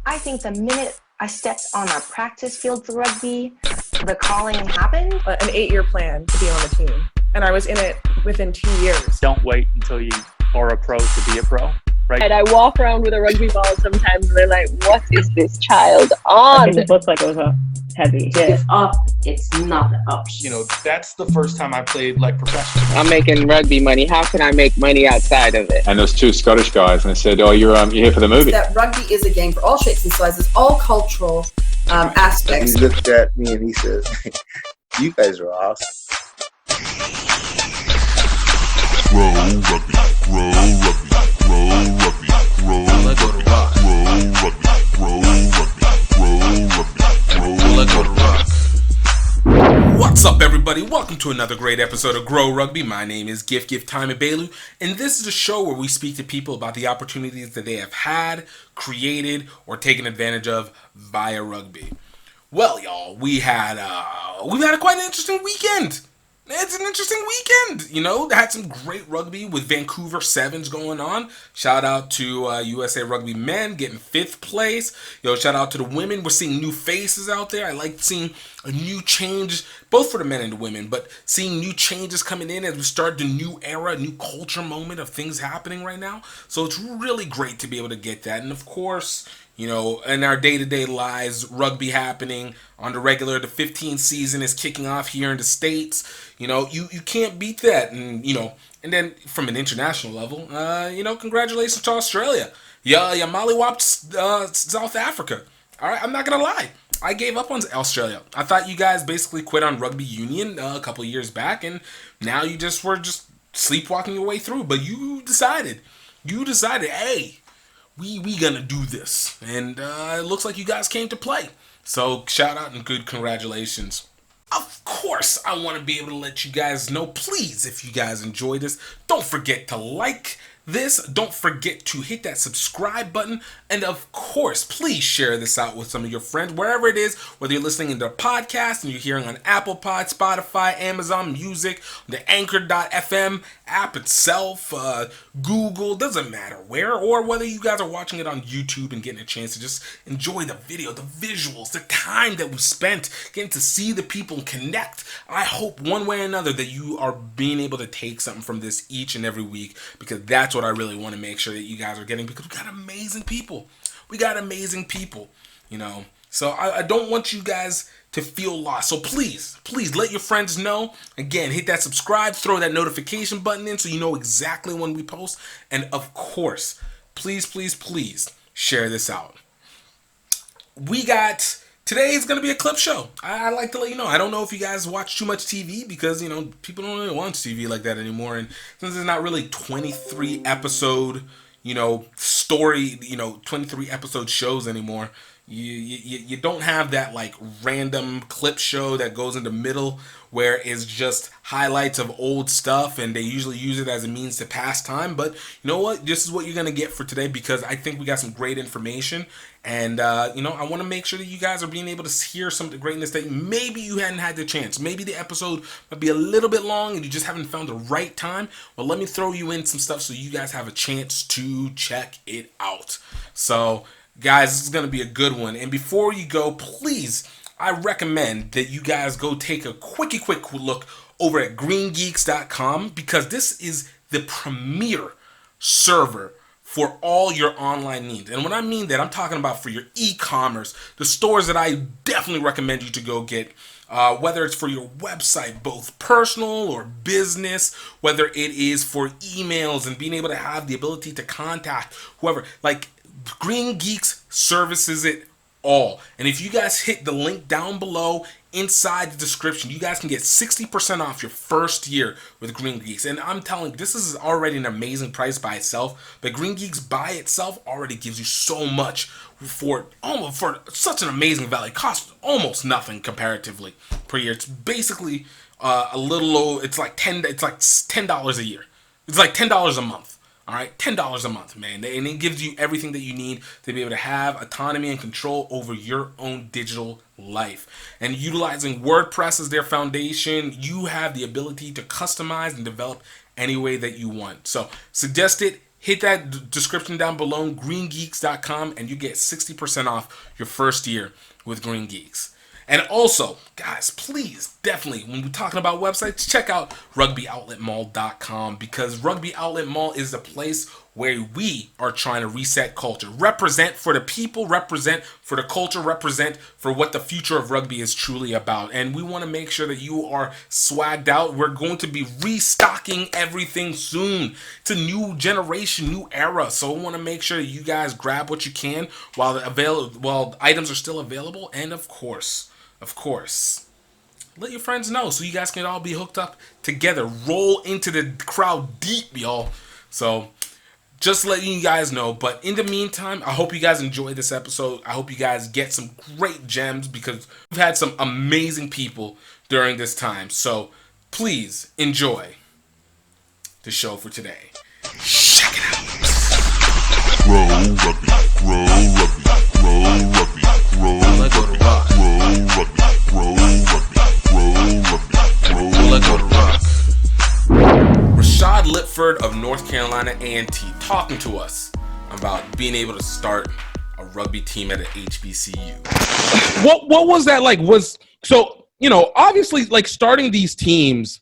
I think the minute I stepped on a practice field for rugby, the calling happened. An 8-year plan to be on the team. And I was in it within 2 years. Don't wait until you are a pro to be a pro. Right. And I walk around with a rugby ball sometimes and they're like, what is this child on? It looked like it was a heavy hit. It's up, it's not an option. You know, that's the first time I played like professional. I'm making rugby money. How can I make money outside of it? And there's two Scottish guys, and they said, "Oh, you're here for the movie." That rugby is a game for all shapes and sizes, all cultural aspects. He looked at me and he says, "You guys are awesome." Grow rugby, grow rugby, grow rugby, grow rugby, grow rugby, grow rugby, grow rugby, let's go to rock. What's up, everybody? Welcome to another great episode of Grow Rugby. My name is GiftTime and this is a show where we speak to people about the opportunities that they have had, created, or taken advantage of via rugby. Well, y'all, we've had quite an interesting weekend. It's an interesting weekend, you know. Had some great rugby with Vancouver Sevens going on. Shout out to USA Rugby men getting 5th place. Yo, shout out to the women. We're seeing new faces out there. I like seeing a new change, both for the men and the women, but seeing new changes coming in as we start the new era, new culture moment of things happening right now. So it's really great to be able to get that. And of course, you know, in our day-to-day lives, rugby happening on the regular. The 15th season is kicking off here in the States. You know, you can't beat that. And, you know, and then from an international level, you know, congratulations to Australia. Yeah, mollywopped South Africa. All right, I'm not going to lie. I gave up on Australia. I thought you guys basically quit on rugby union a couple of years back, and now you were just sleepwalking your way through. But you decided, hey, we gonna do this, and it looks like you guys came to play. So shout out and good congratulations. Of course, I want to be able to let you guys know, please, if you guys enjoy this, don't forget to like this, don't forget to hit that subscribe button, and of course, please share this out with some of your friends, wherever it is, whether you're listening in their podcast and you're hearing on Apple Pod, Spotify, Amazon Music, the Anchor.fm app itself, Google, doesn't matter where, or whether you guys are watching it on YouTube and getting a chance to just enjoy the video, the visuals, the time that we spent getting to see the people and connect. I hope one way or another that you are being able to take something from this each and every week, because that's what I really want to make sure that you guys are getting, because we got amazing people. You know. So I don't want you guys to feel lost. So please let your friends know. Again, hit that subscribe, throw that notification button in so you know exactly when we post. And of course, please share this out. Today is going to be a clip show. I like to let you know. I don't know if you guys watch too much TV, because, you know, people don't really watch TV like that anymore. And since there's not really 23 episode, you know, story, you know, 23 episode shows anymore, you don't have that like random clip show that goes in the middle where it's just highlights of old stuff, and they usually use it as a means to pass time. But you know what? This is what you're going to get for today, because I think we got some great information. And, you know, I want to make sure that you guys are being able to hear some of the greatness that maybe you hadn't had the chance. Maybe the episode might be a little bit long and you just haven't found the right time. Well, let me throw you in some stuff so you guys have a chance to check it out. So, guys, this is going to be a good one. And before you go, please, I recommend that you guys go take a quick look over at greengeeks.com, because this is the premier server for all your online needs. And when I mean that, I'm talking about for your e-commerce, the stores that I definitely recommend you to go get, whether it's for your website, both personal or business, whether it is for emails and being able to have the ability to contact whoever. Like, Green Geeks services it all. And if you guys hit the link down below inside the description, you guys can get 60% off your first year with Green Geeks. And I'm telling you, this is already an amazing price by itself, but Green Geeks by itself already gives you so much for such an amazing value. It costs almost nothing comparatively per year. It's basically a little low. It's like $10 a year. It's like $10 a month. All right, $10 a month, man. And it gives you everything that you need to be able to have autonomy and control over your own digital life. And utilizing WordPress as their foundation, you have the ability to customize and develop any way that you want. So suggest it, hit that description down below, greengeeks.com, and you get 60% off your first year with Green Geeks. And also, guys, please, definitely, when we're talking about websites, check out rugbyoutletmall.com, because Rugby Outlet Mall is the place where we are trying to reset culture. Represent for the people, represent for the culture, represent for what the future of rugby is truly about. And we want to make sure that you are swagged out. We're going to be restocking everything soon. It's a new generation, new era. So I want to make sure that you guys grab what you can while items are still available. And of course, let your friends know so you guys can all be hooked up together. Roll into the crowd deep, y'all. So just letting you guys know. But in the meantime, I hope you guys enjoy this episode. I hope you guys get some great gems, because we've had some amazing people during this time. So please enjoy the show for today. Check it out. Grow Rugby, Grow Rugby, Grow Rugby, Grow Rugby, Grow Rugby, Grow Rugby, Grow Rugby, Grow Rugby. Rashad Lipford of North Carolina A&T talking to us about being able to start a rugby team at an HBCU. What was that like? Obviously, like, starting these teams,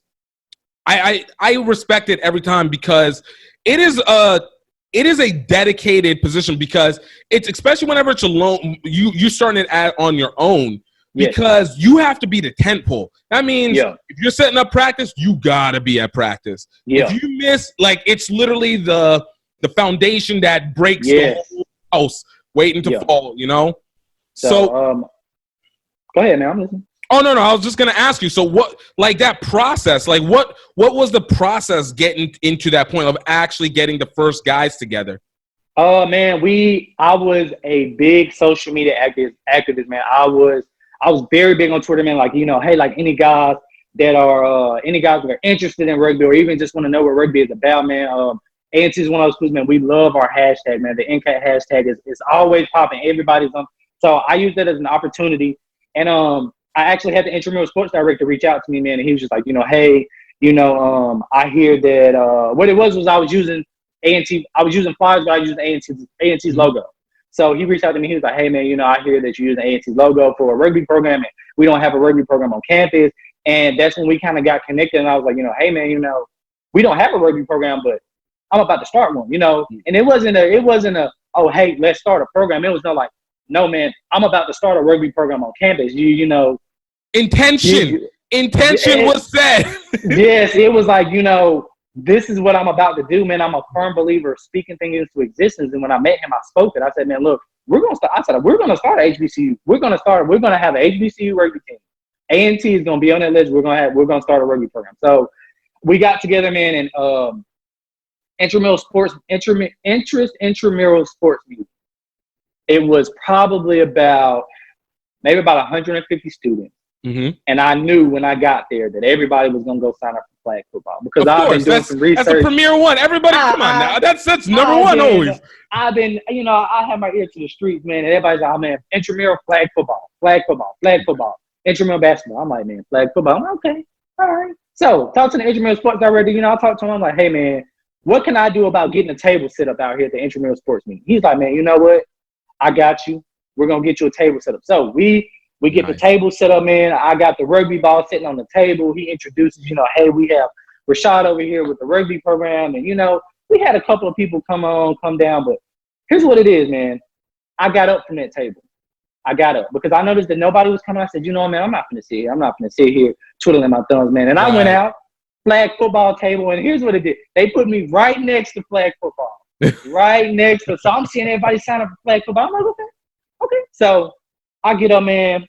I respect it every time, because it is a dedicated position, because it's, especially whenever it's alone, you starting it on your own, because you have to be the tent pole. That means if you're setting up practice, you gotta be at practice. If you miss, like, it's literally the foundation that breaks the whole house waiting to fall, you know? So go ahead, man. I'm listening. Oh, no, I was just going to ask you. So what, like, that process, like, what was the process getting into that point of actually getting the first guys together? Man, I was a big social media activist, man. I was very big on Twitter, man. Like, hey, like, any guys that are interested in rugby, or even just want to know what rugby is about, man. A&T is one of those schools, man. We love our hashtag, man. The NCAT hashtag is always popping. Everybody's on. So I use that as an opportunity. And I actually had the Intramural sports director reach out to me, man. And he was just like, hey, I hear that what it was I was using A&T. I was using flyers, but I was using A&T's logo. So he reached out to me. He was like, hey, man, I hear that you're using A&T's logo for a rugby program, and we don't have a rugby program on campus. And that's when we kind of got connected. And I was like, hey, man, we don't have a rugby program, but I'm about to start one, And it wasn't a, oh, hey, let's start a program. It was no, man, I'm about to start a rugby program on campus. Intention was set. Yes, it was like, this is what I'm about to do, man. I'm a firm believer of speaking things into existence. And when I met him, I spoke it. I said, man, look, we're going to start a HBCU. We're going to have an HBCU rugby team. A&T is going to be on that list. We're going to start a rugby program. So we got together, man, and intramural sports meeting. It was probably about 150 students. Mm-hmm. And I knew when I got there that everybody was going to go sign up for flag football, because I've been doing some research. That's the premier one. Everybody, come on now. That's number one always. I've been, I have my ear to the streets, man. And everybody's like, oh, man, intramural flag football, intramural basketball. I'm like, man, flag football. I'm like, okay, all right. So talk to the intramural sports director. I talked to him. I'm like, hey, man, what can I do about getting a table set up out here at the intramural sports meeting? He's like, man, you know what? I got you. We're going to get you a table set up. So we get the table set up, man. I got the rugby ball sitting on the table. He introduces, hey, we have Rashad over here with the rugby program. And, we had a couple of people come down. But here's what it is, man. I got up from that table. I got up because I noticed that nobody was coming. I said, man, I'm not going to sit here. I'm not going to sit here twiddling my thumbs, man. And I went out, flag football table. And here's what it did. They put me right next to flag football. Right next to. So I'm seeing everybody sign up for flag football. I'm like, okay. So I get up, man,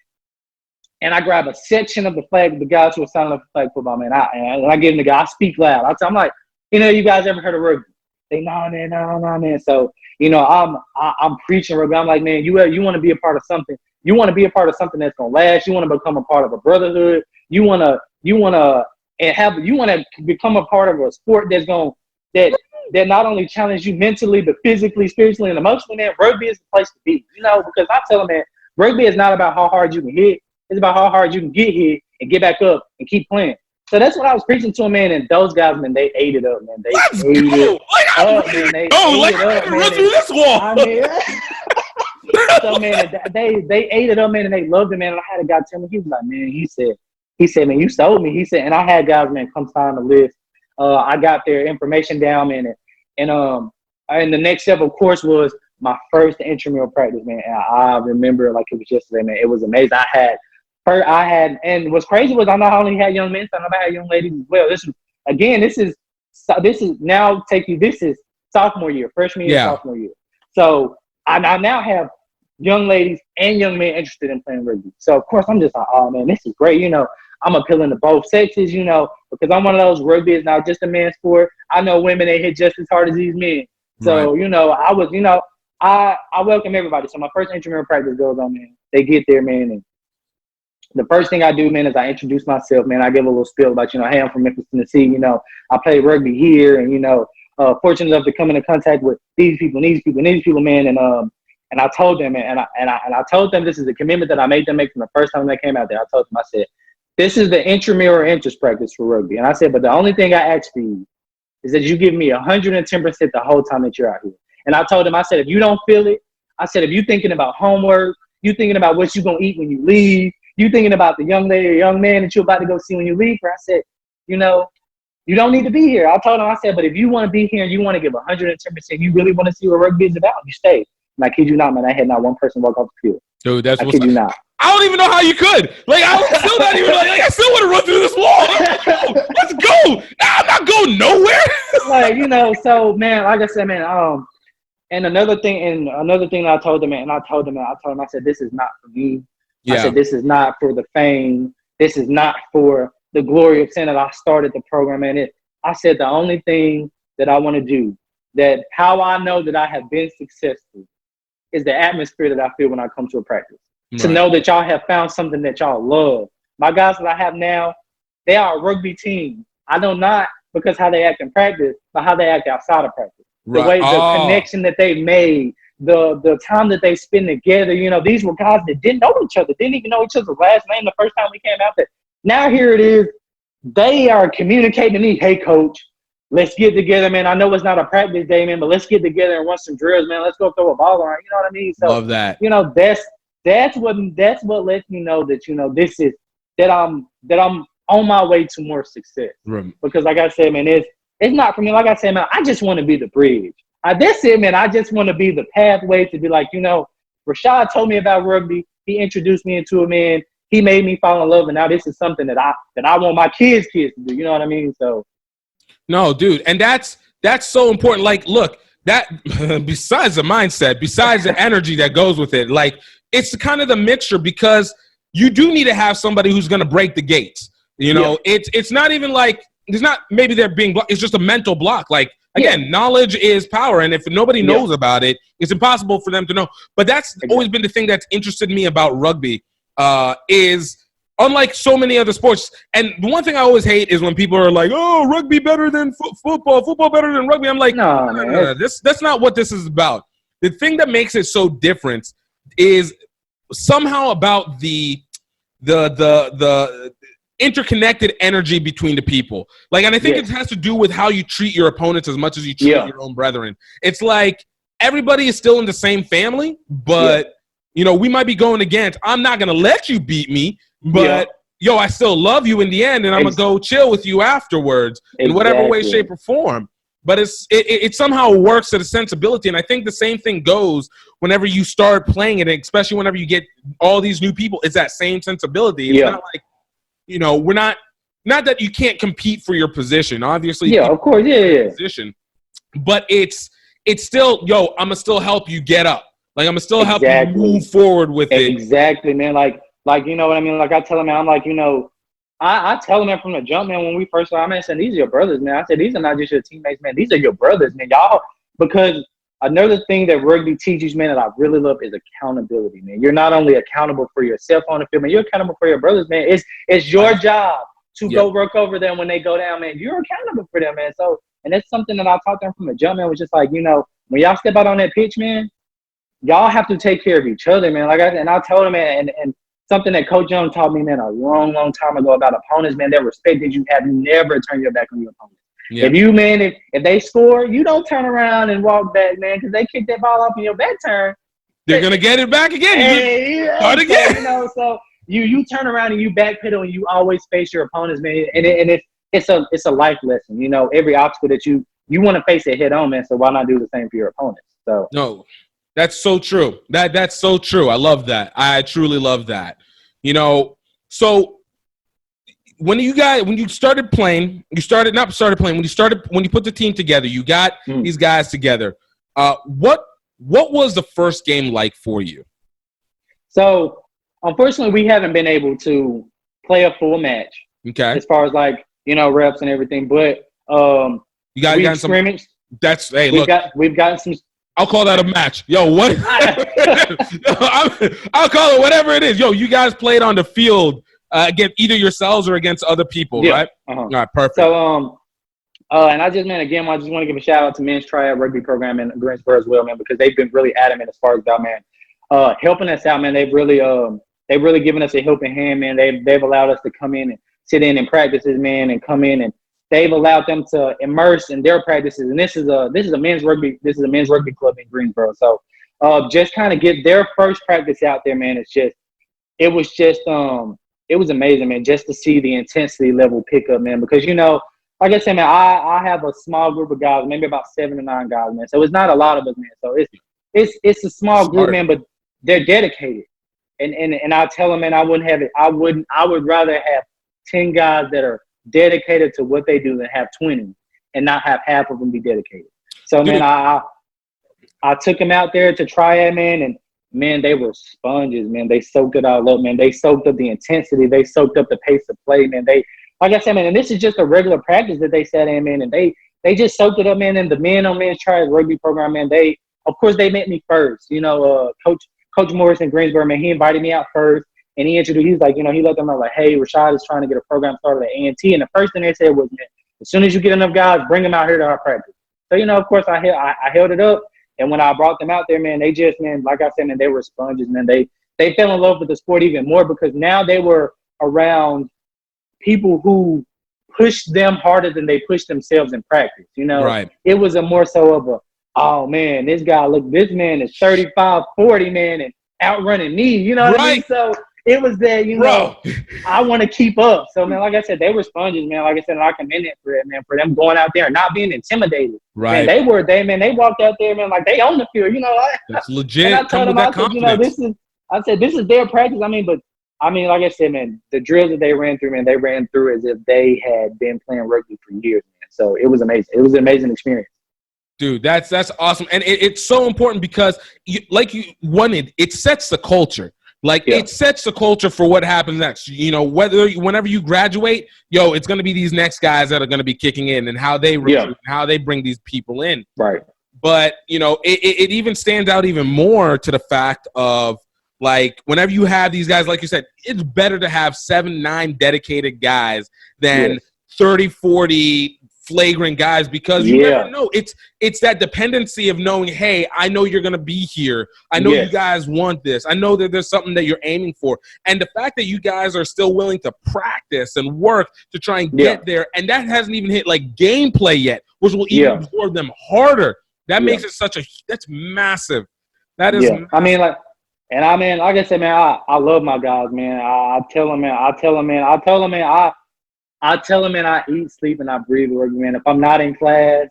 and I grab a section of the guys who are signing up for flag football, man. And I give them the guy. I speak loud. I'm like, you guys ever heard of rugby? They, no, man. So, I'm preaching rugby. I'm like, man, you want to be a part of something. You want to be a part of something that's gonna last. You want to become a part of a brotherhood. You want to become a part of a sport that not only challenge you mentally, but physically, spiritually, and emotionally, man. Rugby is the place to be, because I tell them, man, rugby is not about how hard you can hit. It's about how hard you can get hit and get back up and keep playing. So that's what I was preaching to him, man. And those guys, man, they ate it up, man. They Let's ate go. it Like, I'm up, ready man. to They go. ate Like, it I'm up, ready to man. run through this wall. I mean, so man, they ate it up, man, and they loved it, man. And I had a guy tell me, he was like, man, he said, man, you sold me. He said, and I had guys, man, come sign the list. I got their information down, man, and the next step, of course, was my first intramural practice, man. And I remember it like it was yesterday, man. It was amazing. And what's crazy was I not only had young men, I had young ladies as well. This is now this is sophomore year, freshman year, sophomore year. So I now have young ladies and young men interested in playing rugby. So of course I'm just like, oh man, this is great. You know, I'm appealing to both sexes, you know, because I'm one of those, rugby is not just a man's sport. I know women, they hit just as hard as these men. So, Right. you know, I welcome everybody. So my first intramural practice goes on, man. They get there, man, and the first thing I do, man, is I introduce myself, man. I give a little spiel about, you know, hey, I'm from Memphis, Tennessee. You know, I play rugby here, and, you know, fortunate enough to come into contact with these people, man. And I told them, man, and I told them this is a commitment that I made them make from the first time they came out there. I told them, I said, this is the intramural interest practice for rugby. And I said, but the only thing I ask for you is that you give me 110% the whole time that you're out here. And I told them, I said, if you don't feel it, I said, if you're thinking about homework, you thinking about what you're going to eat when you leave, you thinking about the young lady or young man that you're about to go see when you leave her, I said, you know, you don't need to be here. I told him, I said, but if you want to be here and you want to give 110%, you really want to see what rugby is about, you stay. And I kid you not, man, I had not one person walk off the field. Dude, that's I what's kid you not. I don't even know how you could. Like, I was still not even like I still want to run through this wall. Let's go. Nah, I'm not going nowhere. Like, you know, so man, like I said, man, and another thing that I told them, man, I told them, I said, this is not for me. Yeah. I said, this is not for the fame. This is not for the glory of saying that I started the program. And I said, the only thing that I want to do, that how I know that I have been successful, is the atmosphere that I feel when I come to a practice. Right. To know that y'all have found something that y'all love. My guys that I have now, they are a rugby team. I know not because how they act in practice, but how they act outside of practice. Right. The way, the connection that they made, the time that they spend together. You know, these were guys that didn't know each other, didn't even know each other's last name the first time we came out there. Now here it is. They are communicating to me, hey, coach, let's get together, man. I know it's not a practice day, man, but let's get together and run some drills, man. Let's go throw a ball around. You know what I mean? So, love that. You know, that's what lets me know that, you know, this is that I'm on my way to more success. Because like I said, man, it's not for me. Like I said, man, I just want to be the bridge. That's it, man. I just want to be the pathway to be like, you know, Rashad told me about rugby. He introduced me into it, man. He made me fall in love, and now this is something that I want my kids to do. You know what I mean? So. No, dude, and that's so important. Like, look, that besides the mindset, besides the energy that goes with it, like it's kind of the mixture, because you do need to have somebody who's going to break the gates. You know, it's not even like it's not maybe they're being blocked. It's just a mental block. Like again, knowledge is power, and if nobody knows about it, it's impossible for them to know. But that's always been the thing that's interested me about rugby. Is unlike so many other sports, and the one thing I always hate is when people are like, "Oh, rugby better than football better than rugby." I'm like, no. That's not what this is about. The thing that makes it so different is somehow about the interconnected energy between the people. Like, and I think it has to do with how you treat your opponents as much as you treat your own brethren. It's like everybody is still in the same family, but you know, we might be going against. I'm not gonna let you beat me. But, yo, I still love you in the end, and I'm going to go chill with you afterwards in whatever way, shape, or form. But it somehow works to the sensibility, and I think the same thing goes whenever you start playing it, especially whenever you get all these new people. It's that same sensibility. It's not like, you know, we're not that you can't compete for your position. Obviously, of course, position. But it's still, yo, I'm going to still help you get up. Like, I'm going to still help you move forward with it. Exactly, man. Like, you know what I mean? Like, I tell him, man, I'm like, you know, I tell him, man, from the jump, man, when we first started, I said, these are your brothers, man. I said, these are not just your teammates, man. These are your brothers, man. Y'all, because another thing that rugby teaches, man, that I really love is accountability, man. You're not only accountable for yourself on the field, man, you're accountable for your brothers, man. It's your job to go work over them when they go down, man. You're accountable for them, man. So, and that's something that I taught them from the jump, man, was just like, you know, when y'all step out on that pitch, man, y'all have to take care of each other, man. Like I told him, man, and something that Coach Young taught me, man, a long, long time ago about opponents, man. That respect that you have, never turn your back on your opponent. Yeah. If you, man, if they score, you don't turn around and walk back, man, because they kick that ball off in your back turn. They're gonna get it back again. Hey, Start again. So, you know, so you turn around and you backpedal and you always face your opponents, man. And it's a life lesson. You know, every obstacle that you want to face it head on, man. So why not do the same for your opponents? So no, that's so true. That's so true. I love that. I truly love that. You know, so when you started playing, when you put the team together, you got these guys together. What was the first game like for you? So, unfortunately, we haven't been able to play a full match. Okay. As far as like, you know, reps and everything, but you got some scrimmage. That's we've gotten some. I'll call that a match. Yo, what? I'll call it whatever it is. Yo, you guys played on the field against either yourselves or against other people, right? All right, perfect. So, and I just want to give a shout out to men's triad rugby program in Greensboro as well, man, because they've been really adamant as far as that, man, helping us out, man. They've really given us a helping hand, man. They've allowed us to come in and sit in and practices, man, and come in and they've allowed them to immerse in their practices. And this is a men's rugby club in Greensboro. So, just kind of get their first practice out there, man. It was amazing, man, just to see the intensity level pick up, man, because, you know, like I said, man, I have a small group of guys, maybe about 7 to 9 guys, man. So it's not a lot of us, man. So it's a small group, man, but they're dedicated. And I tell them, man, I would rather have 10 guys that are dedicated to what they do than have 20 and not have half of them be dedicated. So, man, I took them out there to try it, man, and man, they were sponges, man. They soaked it all up, man. They soaked up the intensity. They soaked up the pace of play, man. Like I said, man, and this is just a regular practice that they sat in, man, and they just soaked it up, man. And the men on men's triad rugby program, man, of course they met me first. You know, Coach Morris in Greensboro, man, he invited me out first, and he was like, you know, he let them know, like, hey, Rashad is trying to get a program started at A&T, and the first thing they said was, man, as soon as you get enough guys, bring them out here to our practice. So, you know, of course, I held it up. And when I brought them out there, man, they just, man, like I said, man, they were sponges, man. They fell in love with the sport even more because now they were around people who pushed them harder than they pushed themselves in practice. You know, right. It was a more so of oh, man, this man is 35, 40, man, and outrunning me. You know what I mean? So it was that, you know, I want to keep up. So, man, like I said, they were sponges, man. Like I said, and I commend it for it, man, for them going out there and not being intimidated. Right. Man, they walked out there, man, like they own the field, you know. That's legit. And I told them, you know, this is their practice. I mean, like I said, man, the drills that they ran through, man, they ran through as if they had been playing rugby for years, man. So it was amazing. It was an amazing experience. Dude, that's awesome. And it's so important because, it sets the culture. It sets the culture for what happens next. You know, whenever you graduate, it's going to be these next guys that are going to be kicking in and how they recruit and how they bring these people in. Right. But, you know, it even stands out even more to the fact of, like, whenever you have these guys, like you said, it's better to have 7, 9 dedicated guys than 30, 40 flagrant guys because you never know. It's that dependency of knowing, hey, I know you're going to be here. I know you guys want this. I know that there's something that you're aiming for. And the fact that you guys are still willing to practice and work to try and get there, and that hasn't even hit, like, gameplay yet, which will even absorb them harder. That makes it that's massive. That is massive. I mean, like I said, man, I love my guys, man. I tell them, man, I eat, sleep, and I breathe rugby, man. If I'm not in class,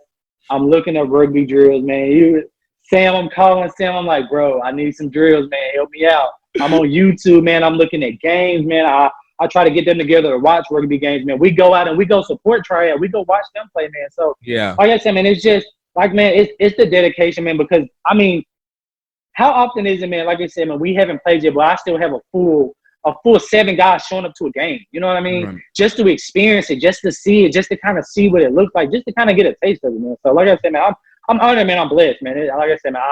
I'm looking at rugby drills, man. I'm calling Sam. I'm like, bro, I need some drills, man. Help me out. I'm on YouTube, man. I'm looking at games, man. I try to get them together to watch rugby games, man. We go out and we go support triad. We go watch them play, man. So, like I said, man, it's just, like, man, it's the dedication, man, because, I mean, how often is it, man, like I said, man, we haven't played yet, but I still have a full 7 guys showing up to a game. You know what I mean? Right. Just to experience it, just to see it, just to kind of see what it looks like, just to kind of get a taste of it, man. So, like I said, man, I'm honored, man. I'm blessed, man. Like I said, man,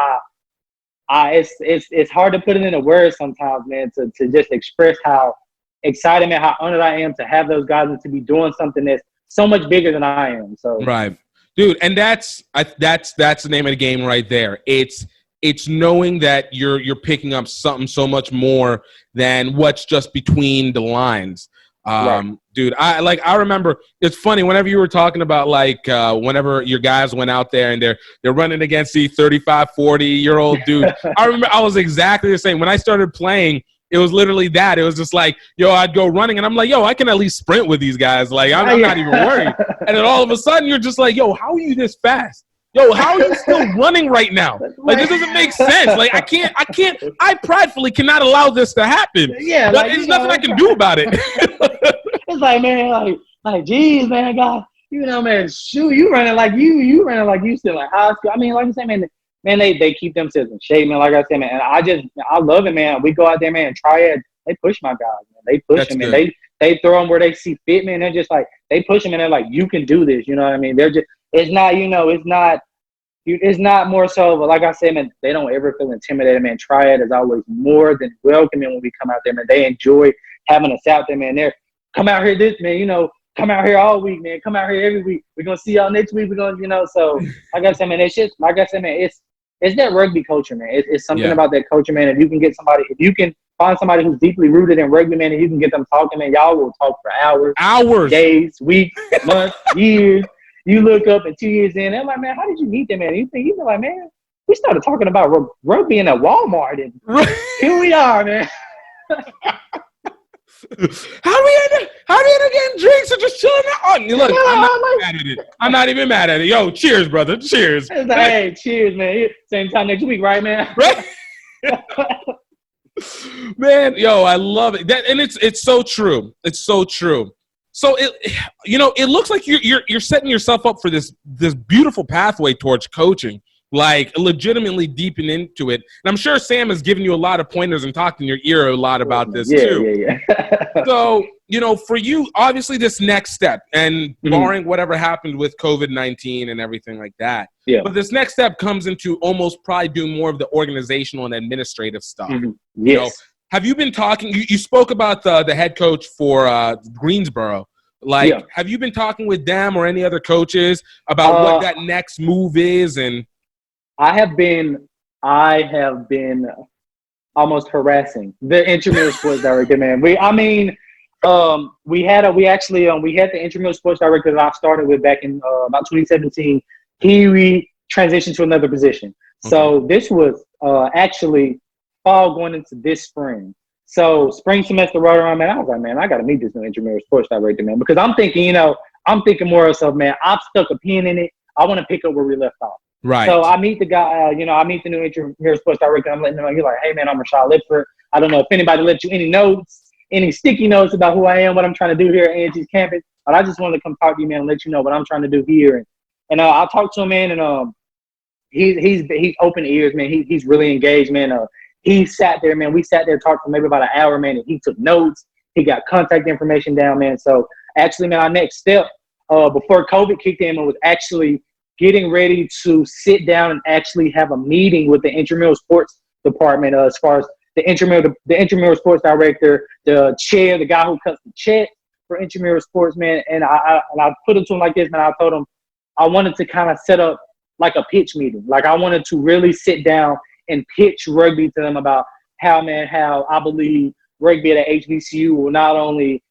it's hard to put it into words sometimes, man, to just express how excited, man, how honored I am to have those guys and to be doing something that's so much bigger than I am. So, right, dude, and that's the name of the game right there. It's knowing that you're picking up something so much more than what's just between the lines. Dude, I remember, it's funny whenever you were talking about whenever your guys went out there and they're running against the 35, 40-year-old dude. I remember I was exactly the same. When I started playing, it was literally that. It was just like, yo, I'd go running and I'm like, yo, I can at least sprint with these guys. Like, I'm not even worried. And then all of a sudden you're just like, yo, how are you this fast? Yo, how are you still running right now? Like, this doesn't make sense. Like, I pridefully cannot allow this to happen. Yeah, but there's nothing I can do about it. It's like, man, like, geez, man, God, man, shoot, you running like you still in high school. I mean, like you said, man, they keep themselves in shape, man. Like I said, man, and I love it, man. We go out there, man, and triad. They push my guys, man. They push them, man. They throw them where they see fit, man. They're just like, they push them, and they're like, you can do this. You know what I mean? They're just, it's not more so, but like I said, man, they don't ever feel intimidated, man. Triad is always more than welcoming when we come out there, man. They enjoy having us out there, man. They're come out here come out here all week, man. Come out here every week. We're gonna see y'all next week. We're gonna, so like I said, man, it's just like I said, man, it's that rugby culture, man. It's something about that culture, man. If you can find somebody who's deeply rooted in rugby, man, and you can get them talking, man, y'all will talk for hours, days, weeks, months, years. You look up and 2 years in, they're like, man, how did you meet them, man? You be like, man, we started talking about rugby in a Walmart, and here we are, man. How do we end up getting drinks and just chilling out? Look, I'm not mad at it. I'm not even mad at it. Yo, cheers, brother. Cheers. It's like, hey, cheers, man. Same time next week, right, man? Right? Man, yo, I love it. And it's so true. It's so true. So it looks like you're setting yourself up for this beautiful pathway towards coaching, like legitimately deeping into it. And I'm sure Sam has given you a lot of pointers and talked in your ear a lot about this too. Yeah. So, for you, obviously this next step, and barring whatever happened with COVID-19 and everything like that, but this next step comes into almost probably doing more of the organizational and administrative stuff. Yes. Have you been talking? You spoke about the head coach for Greensboro. Have you been talking with them or any other coaches about what that next move is? And I have been almost harassing the intramural sports director, man. We had the intramural sports director that I started with back in about 2017. He transitioned to another position. So this was actually fall going into this spring. So spring semester right around, man, I was like, man, I got to meet this new intramural sports director, man, because I'm thinking more of, man, I've stuck a pin in it. I want to pick up where we left off. Right. So I meet the guy, I meet the new intramural sports director. I'm letting him know, he's like, hey, man, I'm Rashad Lipford. I don't know if anybody left you any sticky notes about who I am, what I'm trying to do here at A&T's campus, but I just wanted to come talk to you, man, and let you know what I'm trying to do here. And I'll talk to him, man, and he's open ears, man. He's really engaged, man. He sat there, man. We sat there, talked for maybe about an hour, man, and he took notes. He got contact information down, man. So actually, man, our next step before COVID kicked in was actually getting ready to sit down and actually have a meeting with the intramural sports department as far as the intramural sports director, the chair, the guy who cuts the check for intramural sports, man. And I put it to him like this, man. I told him I wanted to kind of set up like a pitch meeting. Like I wanted to really sit down and pitch rugby to them about how I believe rugby at HBCU will not only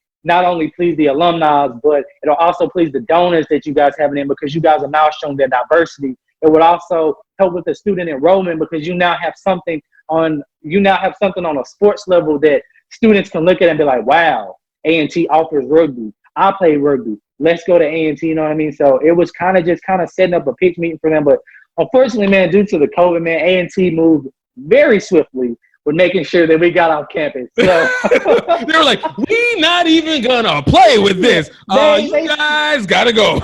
please the alumni, but it'll also please the donors that you guys have in, because you guys are now showing their diversity. It would also help with the student enrollment, because you now have something on a sports level that students can look at and be like, wow, A&T offers rugby. I play rugby. Let's go to A&T, you know what I mean? So it was kind of setting up a pitch meeting for them. But unfortunately, man, due to the COVID, man, A&T moved very swiftly with making sure that we got off campus. So they were like, we not even gonna play with this. You guys gotta go.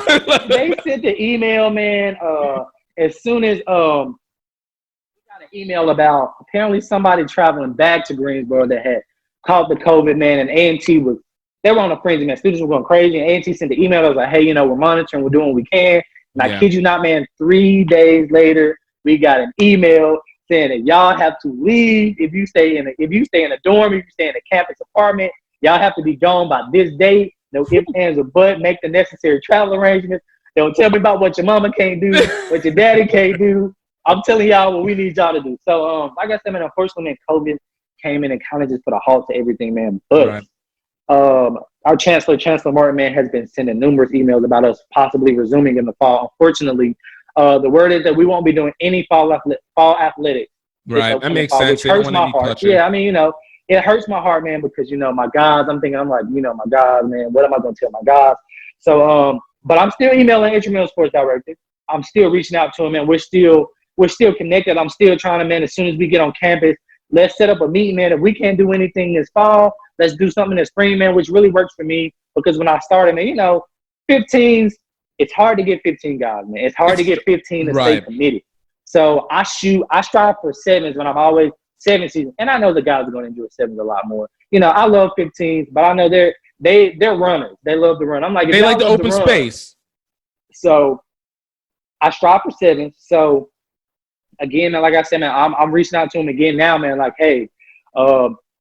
They sent the email, man. As soon as we got an email about apparently somebody traveling back to Greensboro that had caught the COVID, man, and A&T they were on a frenzy, man. Students were going crazy, and A&T sent the email. I was like, hey, we're monitoring, we're doing what we can. And I kid you not, man, 3 days later, we got an email saying that y'all have to leave if you stay in a dorm, if you stay in a campus apartment. Y'all have to be gone by this date. No ifs, ands, or buts. Make the necessary travel arrangements. Don't tell me about what your mama can't do, what your daddy can't do. I'm telling y'all what we need y'all to do. So, like I said, man, unfortunately, man, COVID came in and kind of just put a halt to everything, man. But our Chancellor Martin, man, has been sending numerous emails about us possibly resuming in the fall. Unfortunately, the word is that we won't be doing any fall athletics. Right, that makes fall, sense. Which hurts my heart. Yeah, I mean, you know, it hurts my heart, man, because, you know, my guys, I'm like, you know, my guys, man, what am I going to tell my guys? So, but I'm still emailing Intramural Sports Director. I'm still reaching out to him, man. We're still connected. I'm still trying to, man, as soon as we get on campus, let's set up a meeting, man. If we can't do anything this fall, let's do something this spring, man, which really works for me because when I started, man, you know, 15s, it's hard to get 15 guys, man. It's hard to get 15 to stay committed. So I strive for 7s when I'm always 7 seasons. And I know the guys are going to enjoy 7s a lot more. You know, I love 15s, but I know they're runners. They love to run. I'm like, they like the open space. So I strive for 7s. So again, man, like I said, man, I'm reaching out to him again now, man. Like, hey,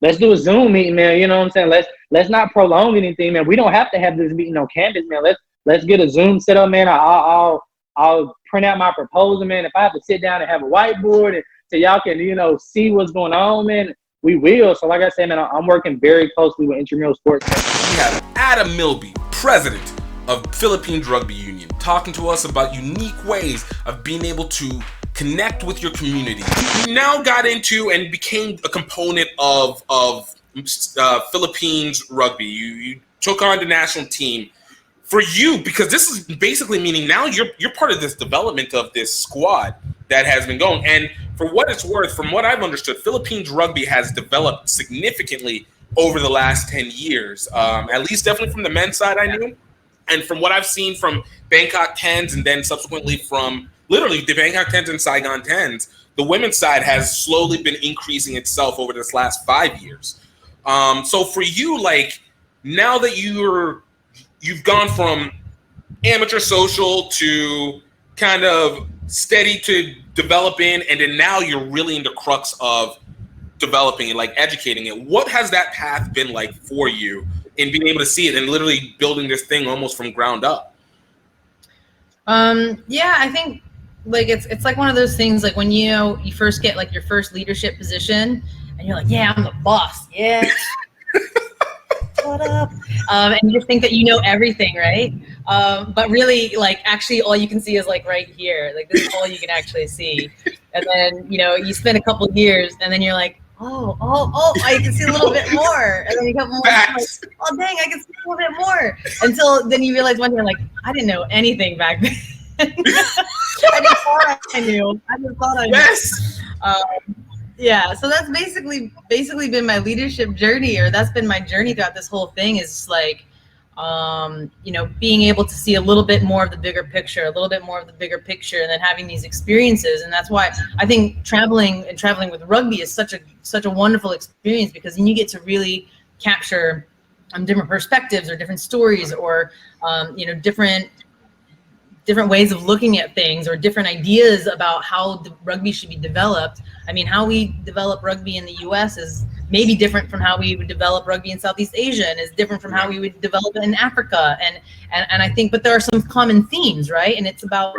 let's do a Zoom meeting, man. You know what I'm saying? Let's not prolong anything, man. We don't have to have this meeting on campus, man. Let's get a Zoom set up, man. I'll print out my proposal, man. If I have to sit down and have a whiteboard and so y'all can, you know, see what's going on, man, we will. So like I said, man, I'm working very closely with Intramural Sports. We have Adam Milby, president of Philippines Rugby Union, talking to us about unique ways of being able to connect with your community. You now got into and became a component of Philippines Rugby. You took on the national team. For you, because this is basically meaning now you're part of this development of this squad that has been going. And for what it's worth, from what I've understood, Philippines Rugby has developed significantly over the last 10 years. At least definitely from the men's side I knew. And from what I've seen from Bangkok 10s and then subsequently from literally the Bangkok 10s and Saigon 10s, the women's side has slowly been increasing itself over this last 5 years. So for you, like, now that you've gone from amateur social to kind of steady to developing, and then now you're really in the crux of developing and like educating it. What has that path been like for you in being able to see it and literally building this thing almost from ground up? Yeah, I think like it's like one of those things like when you first get like your first leadership position and you're like, yeah, I'm the boss. Yeah. What up? And you just think that you know everything, right? But really, like, actually, all you can see is like right here. Like, this is all you can actually see. And then, you know, you spend a couple of years, and then you're like, oh, I can see a little bit more. And then you come more, like, oh, dang, I can see a little bit more. Until then, you realize one day, like, I didn't know anything back then. I just thought I knew. Yes. Yeah, so that's basically been my leadership journey, or that's been my journey throughout this whole thing is like, you know, being able to see a little bit more of the bigger picture, and then having these experiences. And that's why I think traveling with rugby is such a wonderful experience, because then you get to really capture different perspectives or different stories or, you know, different ways of looking at things or different ideas about how the rugby should be developed. I mean, how we develop rugby in the US is maybe different from how we would develop rugby in Southeast Asia, and is different from how we would develop it in Africa. And I think, but there are some common themes, right? And it's about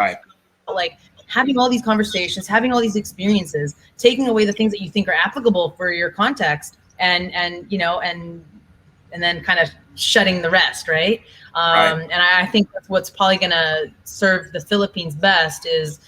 like having all these conversations, having all these experiences, taking away the things that you think are applicable for your context, and you know, and then kind of shutting the rest, right? And I think that's what's probably gonna serve the Philippines best is,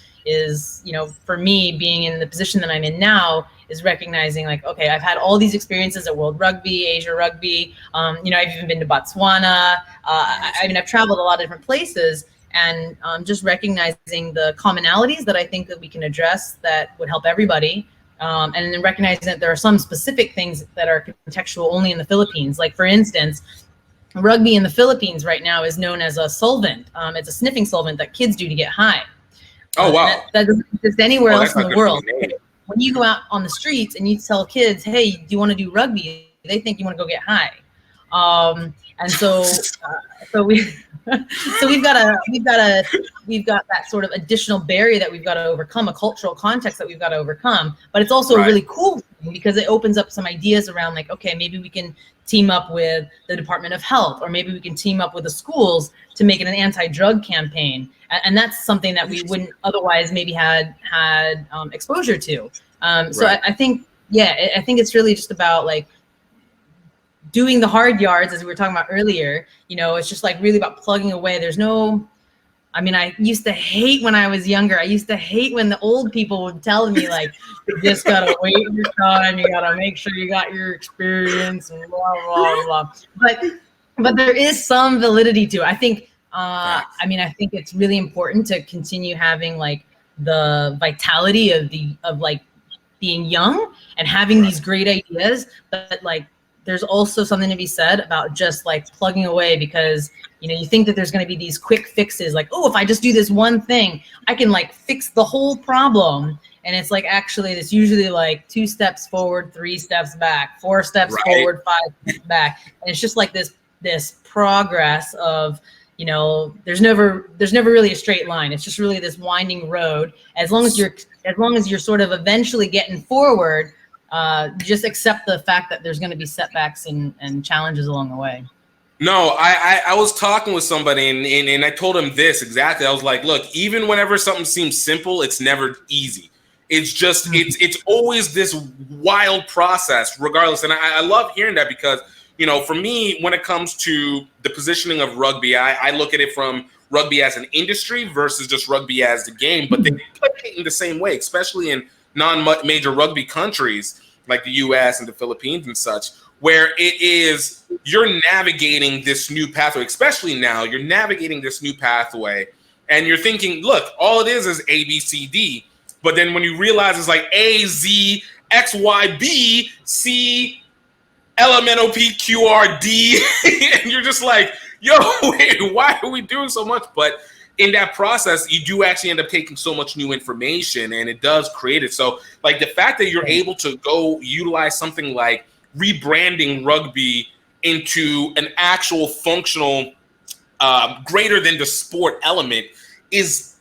you know, for me being in the position that I'm in now, is recognizing like, okay, I've had all these experiences at World Rugby, Asia Rugby, you know, I've even been to Botswana. I mean, I've traveled a lot of different places, and just recognizing the commonalities that I think that we can address that would help everybody. And then recognizing that there are some specific things that are contextual only in the Philippines. Like, for instance, rugby in the Philippines right now is known as a solvent. It's a sniffing solvent that kids do to get high. Oh, wow. That doesn't exist anywhere else in the world. When you go out on the streets and you tell kids, hey, do you want to do rugby? They think you want to go get high. And so we've got that sort of additional barrier that we've got to overcome, a cultural context that we've got to overcome. But it's also a really cool thing, because it opens up some ideas around like, okay, maybe we can team up with the Department of Health, or maybe we can team up with the schools to make it an anti-drug campaign. And that's something that we wouldn't otherwise maybe had exposure to. So Right. I think, I think it's really just about like doing the hard yards, as we were talking about earlier. You know, it's just like really about plugging away. There's no, I mean, I used to hate when I was younger. I used to hate when the old people would tell me like, you just gotta wait your time. You gotta make sure you got your experience and blah, blah, blah. But there is some validity to it. I think, I mean, I think it's really important to continue having like the vitality of like being young and having these great ideas, but like, there's also something to be said about just like plugging away, because you know, you think that there's going to be these quick fixes, like, oh, if I just do this one thing, I can like fix the whole problem. And it's like, actually, it's usually like 2 steps forward, 3 steps back, 4 steps forward, 5 steps back. And it's just like this progress of, you know, there's never really a straight line. It's just really this winding road. As long as you're sort of eventually getting forward, just accept the fact that there's going to be setbacks and challenges along the way. No, I was talking with somebody and I told him this exactly. I was like, look, even whenever something seems simple, it's never easy. It's just, it's always this wild process regardless. And I love hearing that because, you know, for me, when it comes to the positioning of rugby, I look at it from rugby as an industry versus just rugby as the game, but they play in the same way, especially in non-major rugby countries like the US and the Philippines and such, where it is, you're navigating this new pathway, especially now, you're navigating this new pathway and you're thinking, look, all it is A, B, C, D. But then when you realize it's like A, Z, X, Y, B, C, L, M, N, O, P, Q, R, D, and you're just like, yo, wait, why are we doing so much? But in that process, you do actually end up taking so much new information, and it does create it. So, like, the fact that you're able to go utilize something like rebranding rugby into an actual functional, greater than the sport element is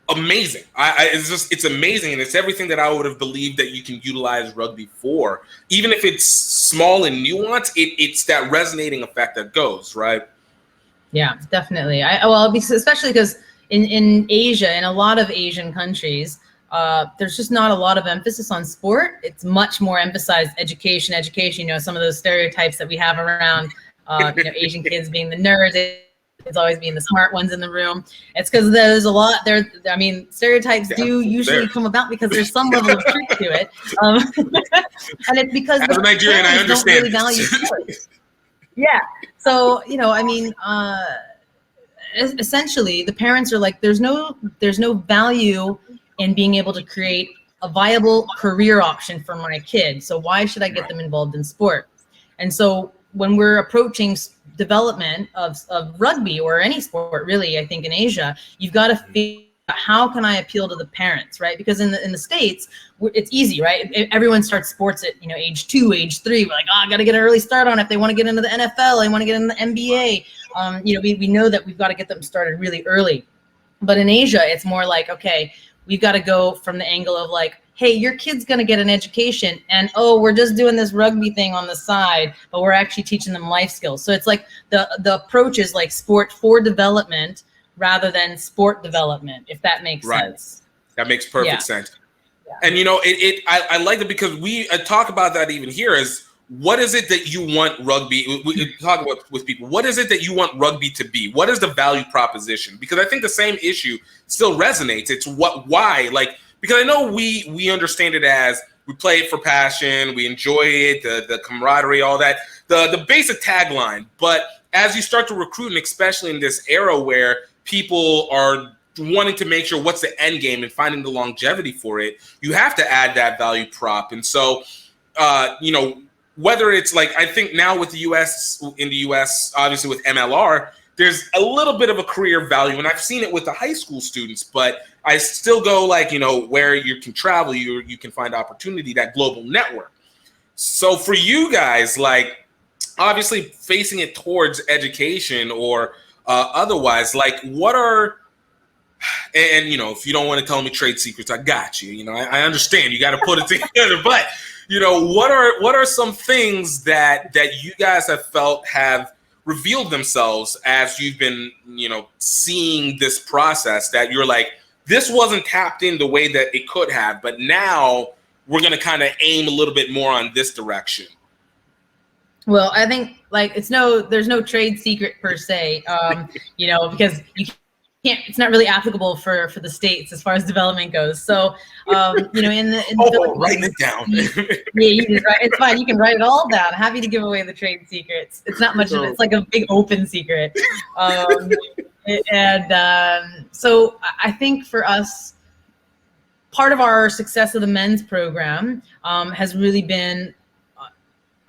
amazing. It's amazing, and it's everything that I would have believed that you can utilize rugby for. Even if it's small and nuanced, it's that resonating effect that goes, right? Yeah, definitely. Well, because especially because in Asia, in a lot of Asian countries, there's just not a lot of emphasis on sport. It's much more emphasized education. You know, some of those stereotypes that we have around, you know, Asian kids being the nerds, it's always being the smart ones in the room. It's because there's a lot there. I mean, stereotypes do usually come about because there's some level of truth to it, and it's because as a Nigerian, I understand. Don't really value sports. Yeah. So, you know, I mean, essentially, the parents are like, there's no value in being able to create a viable career option for my kid. So why should I get them involved in sport? And so when we're approaching development of rugby or any sport, really, I think in Asia, you've got to figure out how can I appeal to the parents, right? Because in the States, it's easy, right? Everyone starts sports at, you know, age 2, age 3. We're like, oh, I got to get an early start on it. If they want to get into the NFL, they want to get into the NBA. You know, we know that we've got to get them started really early. But in Asia, it's more like, okay, we've got to go from the angle of like, hey, your kid's going to get an education, and oh, we're just doing this rugby thing on the side, but we're actually teaching them life skills. So it's like the approach is like sport for development rather than sport development, if that makes sense. That makes perfect sense. Yeah. And you know, I like it because we talk about that even here is, what is it that you want rugby? We talk about with people. What is it that you want rugby to be? What is the value proposition? Because I think the same issue still resonates. It's why, like, because I know we understand it as we play it for passion, we enjoy it, the camaraderie, all that, the basic tagline. But as you start to recruit, and especially in this era where people are wanting to make sure what's the end game and finding the longevity for it, you have to add that value prop. And so, you know, whether it's like, I think now with the US, obviously with MLR, there's a little bit of a career value, and I've seen it with the high school students, but I still go like, you know, where you can travel, you can find opportunity, that global network. So for you guys, like, obviously facing it towards education or otherwise, like, what are, and you know, if you don't want to tell me trade secrets, I got you. You know, I understand you got to put it together, but you know, what are some things that you guys have felt have revealed themselves as you've been, seeing this process that you're like, this wasn't tapped in the way that it could have, but now we're going to kind of aim a little bit more on this direction? Well, I think there's no trade secret per se, because you can't, it's not really applicable for the States as far as development goes. So, in the writing it down. It's fine. You can write it all down. Happy to give away the trade secrets. It's not much of it. It's like a big open secret. So I think for us, part of our success of the men's program has really been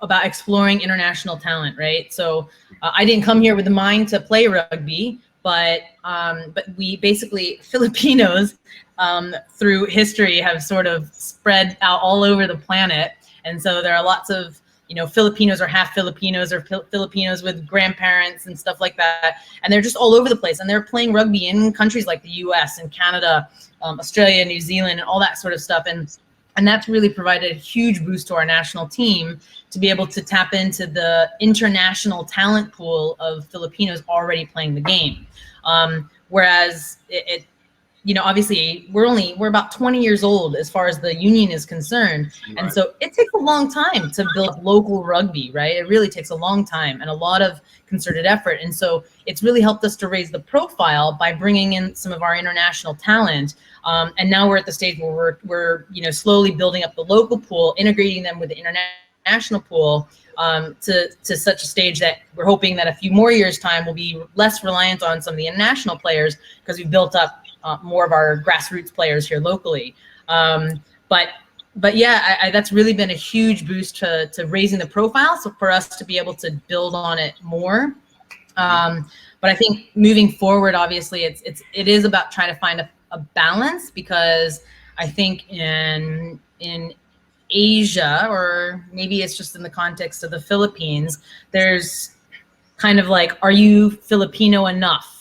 about exploring international talent, right? So I didn't come here with the mind to play rugby, but we basically, Filipinos through history have sort of spread out all over the planet. And so there are lots of, Filipinos or half Filipinos or Filipinos with grandparents and stuff like that. And they're just all over the place. And they're playing rugby in countries like the US and Canada, Australia, New Zealand, and all that sort of stuff. And that's really provided a huge boost to our national team to be able to tap into the international talent pool of Filipinos already playing the game. Whereas it obviously we're about 20 years old as far as the union is concerned. Right. And so it takes a long time to build local rugby, right? It really takes a long time and a lot of concerted effort. And so it's really helped us to raise the profile by bringing in some of our international talent. And now we're at the stage where we're slowly building up the local pool, integrating them with the international pool to such a stage that we're hoping that a few more years' time we'll be less reliant on some of the international players because we've built up more of our grassroots players here locally. But yeah, that's really been a huge boost to raising the profile. So for us to be able to build on it more. But I think moving forward, obviously, it is about trying to find a balance, because I think in Asia, or maybe it's just in the context of the Philippines, there's kind of like, are you Filipino enough?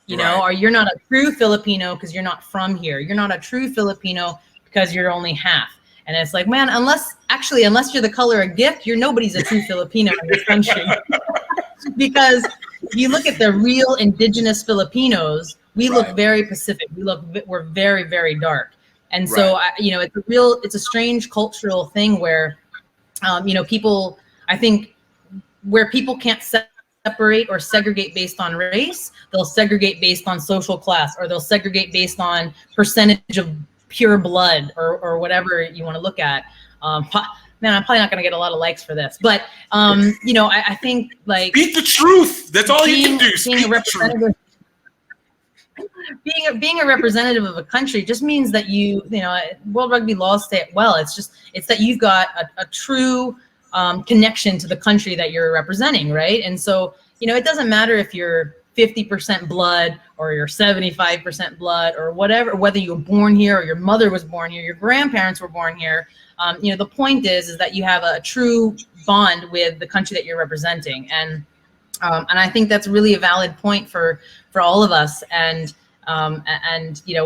Or you're not a true Filipino because you're not from here. You're not a true Filipino because you're only half. And it's like, man, unless you're the color of gift, nobody's a true Filipino in this country. Because if you look at the real indigenous Filipinos, we look very Pacific. We're very, very dark. And so, it's a strange cultural thing where, people, I think, where people can't separate or segregate based on race, they'll segregate based on social class, or they'll segregate based on percentage of pure blood, or whatever you want to look at. Man, I'm probably not going to get a lot of likes for this, but I think speak the truth. That's all you can do. Speak the truth. Being a representative of a country just means that World Rugby laws say it well. It's that you've got a true connection to the country that you're representing, right? And so, it doesn't matter if you're 50% blood or you're 75% blood or whatever, whether you were born here or your mother was born here, your grandparents were born here. The point is that you have a true bond with the country that you're representing. And I think that's really a valid point for all of us. And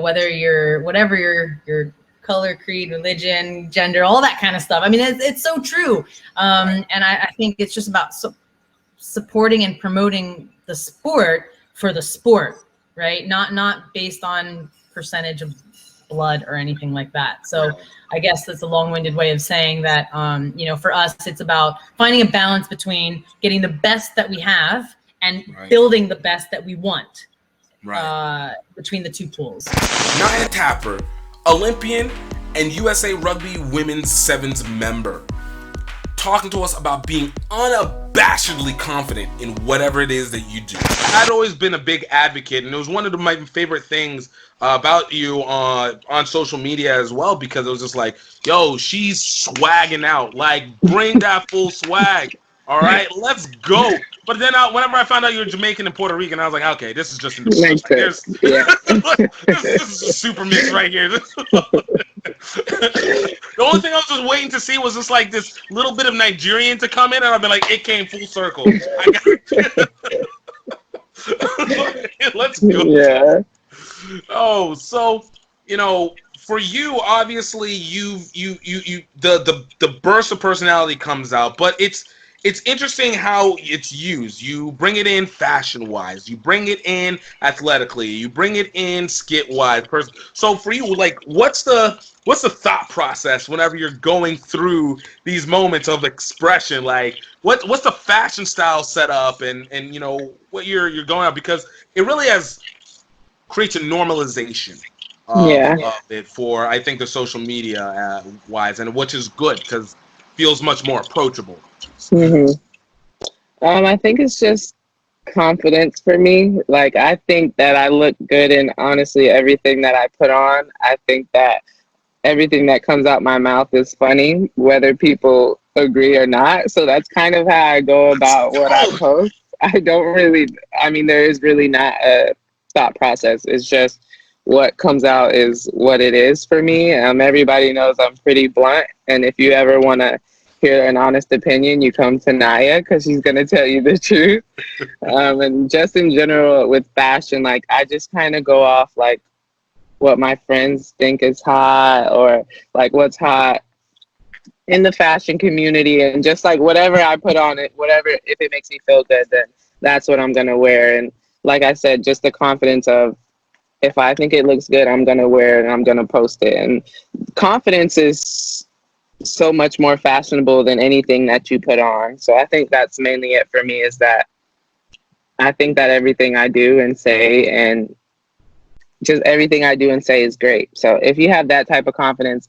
whether you're whatever your color, creed, religion, gender, all that kind of stuff. I mean, it's so true. And I think it's just about supporting and promoting the sport for the sport, right? Not based on percentage of blood or anything like that. So I guess that's a long-winded way of saying that, for us, it's about finding a balance between getting the best that we have and building the best that we want between the two pools. Naya Tapper, Olympian and USA Rugby Women's Sevens member, talking to us about being unabashedly confident in whatever it is that you do. I'd always been a big advocate, and it was one of my favorite things about you on social media as well, because it was just like, yo, she's swagging out. Like, bring that full swag. All right, let's go. But then whenever I found out you were Jamaican and Puerto Rican, I was like, okay, this is just this is a super mix right here. The only thing I was just waiting to see was just like this little bit of Nigerian to come in, and I've been like, it came full circle. Let's go. Yeah. Oh, so for you, obviously, the burst of personality comes out, but it's interesting how it's used. You bring it in fashion-wise, you bring it in athletically, you bring it in skit-wise. So for you, like, what's the thought process whenever you're going through these moments of expression? Like, what's the fashion style setup, and you know what you're going out, because it really creates a normalization of it for, I think, the social media wise, and which is good because feels much more approachable. I think it's just confidence for me. Like, I think that I look good in honestly everything that I put on. I think that everything that comes out my mouth is funny, whether people agree or not. So that's kind of how I go about what I post. I don't really, I mean, there is really not a thought process. It's just what comes out is what it is for me. Everybody knows I'm pretty blunt. And if you ever want to hear an honest opinion, you come to Naya because she's going to tell you the truth. And just in general with fashion, like, I just kind of go off like what my friends think is hot, or like what's hot in the fashion community, and just like whatever I put on it, whatever, if it makes me feel good, then that's what I'm going to wear. And like I said, just the confidence of, if I think it looks good, I'm going to wear it and I'm going to post it. And confidence is so much more fashionable than anything that you put on. So I think that's mainly it for me, is that I think that everything I do and say, and just everything I do and say, is great. So if you have that type of confidence,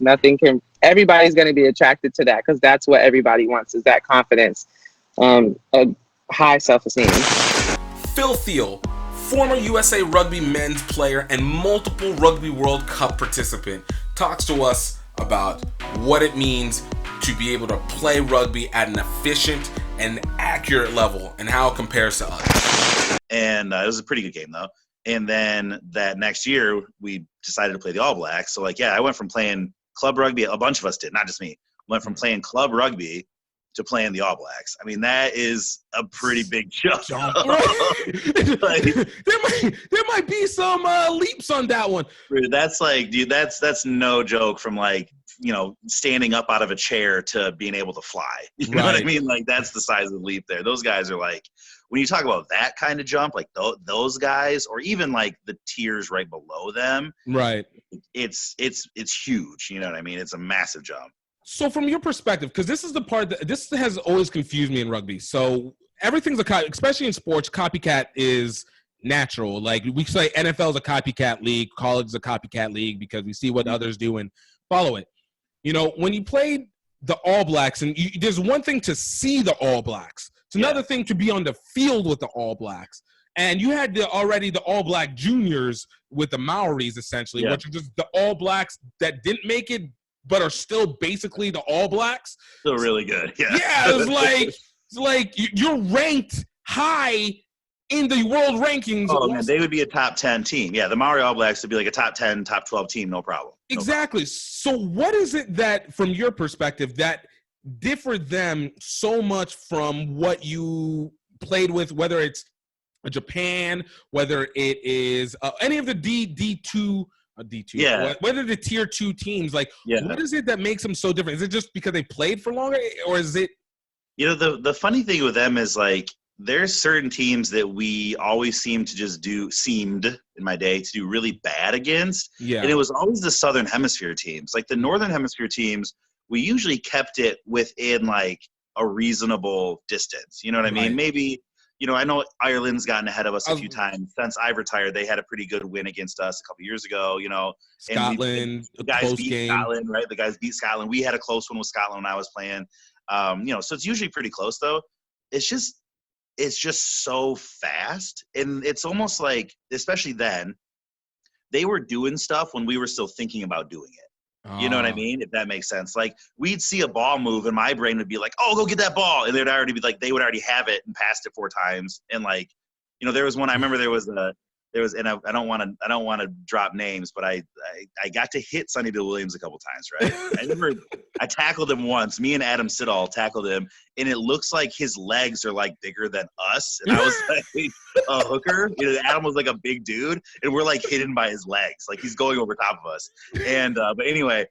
everybody's going to be attracted to that, because that's what everybody wants, is that confidence, a high self-esteem. Thiel, former USA Rugby men's player and multiple Rugby World Cup participant, talks to us about what it means to be able to play rugby at an efficient and accurate level, and how it compares to others. And it was a pretty good game, though. And then that next year, we decided to play the All Blacks. So, like, yeah, I went from playing club rugby, a bunch of us did, not just me, went from playing club rugby to playing the All Blacks. I mean, that is a pretty big jump. Like, there might be some leaps on that one. That's like, dude, that's no joke, from like, you know, standing up out of a chair to being able to fly. You know what I mean? Like, that's the size of the leap there. Those guys are like, when you talk about that kind of jump, like those guys, or even like the tiers right below them, right? It's huge. You know what I mean? It's a massive jump. So from your perspective, because this is the part that this has always confused me in rugby. So everything's especially in sports, copycat is natural. Like, we say NFL is a copycat league, college is a copycat league, because we see what others do and follow it. You know, when you played the All Blacks, and there's one thing to see the All Blacks. It's another thing to be on the field with the All Blacks. And you had already the All Black juniors with the Maoris, essentially, which are just the All Blacks that didn't make it, but are still basically the All Blacks. Still really good. Yeah. Yeah, it's like you're ranked high in the world rankings. Oh, man, they would be a top 10 team. Yeah, the Maori All Blacks would be like a top 10, top 12 team, no problem. Exactly. So what is it that, from your perspective, that differed them so much from what you played with, whether it's Japan, whether it is any of the D2, whether the tier 2 teams, like, what is it that makes them so different? Is it just because they played for longer, or is it? You know, the funny thing with them is, like, there's certain teams that we always seemed in my day to do really bad against. Yeah. And it was always the Southern Hemisphere teams. Like, the Northern Hemisphere teams, we usually kept it within like a reasonable distance. You know what I mean? Maybe, you know, I know Ireland's gotten ahead of us a few times. Since I've retired, they had a pretty good win against us a couple years ago, you know. Scotland, the guys beat Scotland, right? The guys beat Scotland. We had a close one with Scotland when I was playing. You know, so it's usually pretty close, though. It's just so fast. And it's almost like, especially then, they were doing stuff when we were still thinking about doing it. You know what I mean? If that makes sense. Like, we'd see a ball move and my brain would be like, oh, go get that ball. And they'd already be like, they would already have it and passed it 4 times. And like, you know, there was one, I remember and I don't want to drop names, but I got to hit Sonny Bill Williams a couple times, right? I remember I tackled him once. Me and Adam Siddall tackled him, and it looks like his legs are like bigger than us. And I was like a hooker. You know, Adam was like a big dude, and we're like hidden by his legs, like he's going over top of us. And but anyway,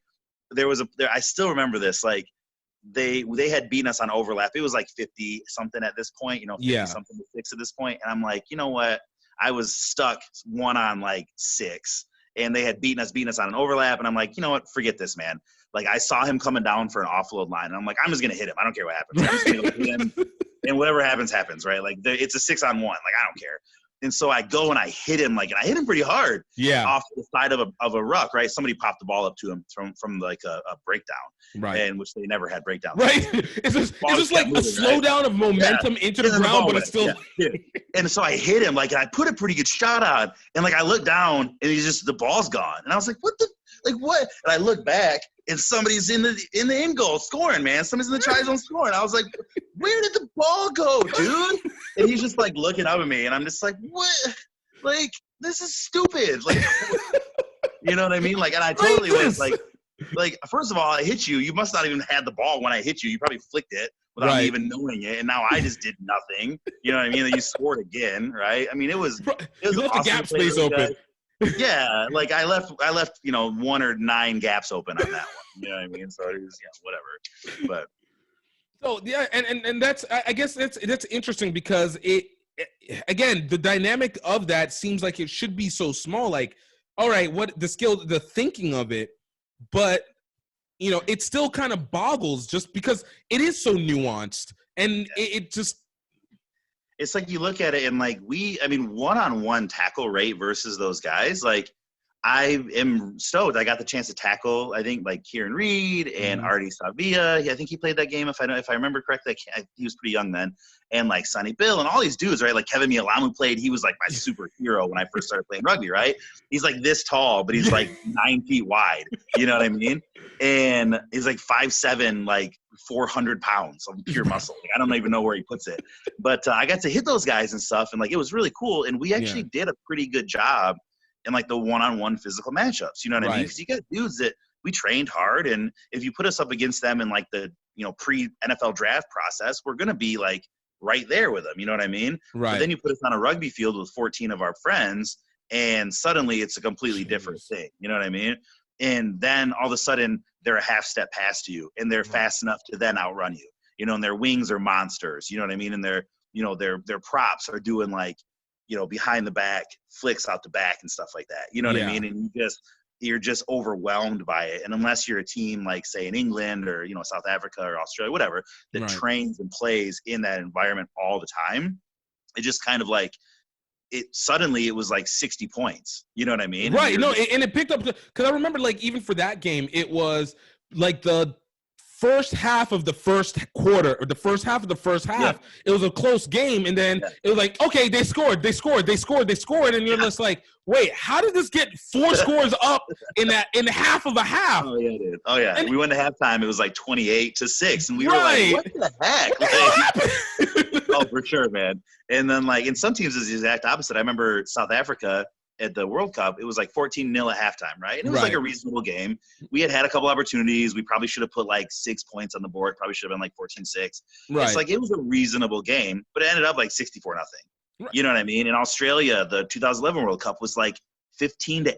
I still remember this. Like, they had beaten us on overlap. It was like 50 something at this point, 50 something to 6 at this point. And I'm like, you know what? I was stuck 1 on like 6, and they had beaten us on an overlap. And I'm like, you know what? Forget this, man. Like, I saw him coming down for an offload line, and I'm like, I'm just gonna hit him. I don't care what happens. I'm just gonna hit him, and whatever happens, happens, right? Like, it's a 6-on-1. Like, I don't care. And so I go and I hit him, and I hit him pretty hard. Yeah. Off the side of a ruck, right? Somebody popped the ball up to him from like a breakdown, right? And which they never had breakdowns. Right. It's just like a slowdown of momentum into the ground, but it's still. Yeah. And so I hit him, and I put a pretty good shot on, and I look down, and the ball's gone, and I was like, what? And I look back, and somebody's in the end goal scoring, man. Somebody's in the try zone scoring. I was like, where did the ball go, dude? And he's just looking up at me, and I'm just like, what? Like, this is stupid. Like, you know what I mean? And I totally was like, first of all, I hit you. You must not even had the ball when I hit you. You probably flicked it without me even knowing it, and now I just did nothing. You know what I mean? And you scored again, right? I mean, it was you left awesome the gap space open. Yeah, I left 1 or 9 gaps open on that one. You know what I mean? So it was whatever. But so yeah, and that's, I guess that's interesting, because it again, the dynamic of that seems like it should be so small. Like, all right, what the skill, the thinking of it, but it still kind of boggles just because it is so nuanced, and it just. It's like you look at it and one-on-one tackle rate versus those guys. Like, I am stoked. I got the chance to tackle, I think, Kieran Reed and Artie Savia. I think he played that game, if I remember correctly. He was pretty young then. And Sonny Bill and all these dudes, right? Like Kevin Mialamu played. He was my superhero when I first started playing rugby, right? He's this tall, but he's 9 feet wide. You know what I mean? And he's 5'7", 400 pounds of pure muscle. I don't even know where he puts it. But I got to hit those guys and stuff, and it was really cool. And we actually did a pretty good job in the one-on-one physical matchups. You know what I mean? Because you got dudes that we trained hard, and if you put us up against them in the pre-NFL draft process, we're gonna be right there with them. You know what I mean? Right. But then you put us on a rugby field with 14 of our friends, and suddenly it's a completely different thing. You know what I mean? And then all of a sudden they're a half step past you, and they're fast enough to then outrun you. And their wings are monsters. You know what I mean? And their props are doing behind the back flicks out the back and stuff like that. You know what I mean? And you're just overwhelmed by it. And unless you're a team say in England or South Africa or Australia, whatever, that trains and plays in that environment all the time, it just kind of suddenly it was 60 points. You know what I mean? Right. And it picked up, because I remember even for that game, it was the first half of the first quarter, or the first half of the first half, it was a close game, and then it was okay, they scored, and you're just wait, how did this get 4 scores up in half of a half? Oh yeah, dude. Oh yeah. And we went to halftime, it was 28-6, and we were what the heck? What happened? Oh, for sure, man. And then in some teams it's the exact opposite. I remember South Africa at the World Cup, it was 14-0 at halftime, right? And it was a reasonable game. We had a couple opportunities. We probably should have put 6 points on the board. Probably should have been 14-6. Right. It's it was a reasonable game, but it ended up 64-0. Right. You know what I mean? In Australia, the 2011 World Cup was 15-8.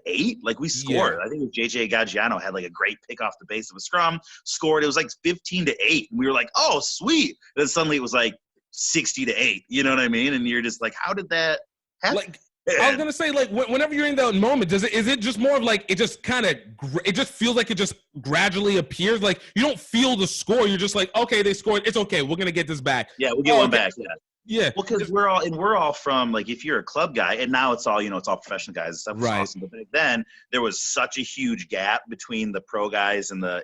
We scored. I think it was JJ Gaggiano had a great pick off the base of a scrum, scored. It was 15-8. And we were oh, sweet. And then suddenly it was 60-8. You know what I mean? And you're just how did that happen? I was gonna say, whenever you're in that moment, is it just more of it just kind of, it just feels it just gradually appears? You don't feel the score. You're just okay, they scored. It's okay. We're gonna get this back. Yeah, we'll get one back. Yeah. Yeah. Well, because we're all from if you're a club guy, and now it's all it's all professional guys and stuff. Right. Awesome. But back then there was such a huge gap between the pro guys and the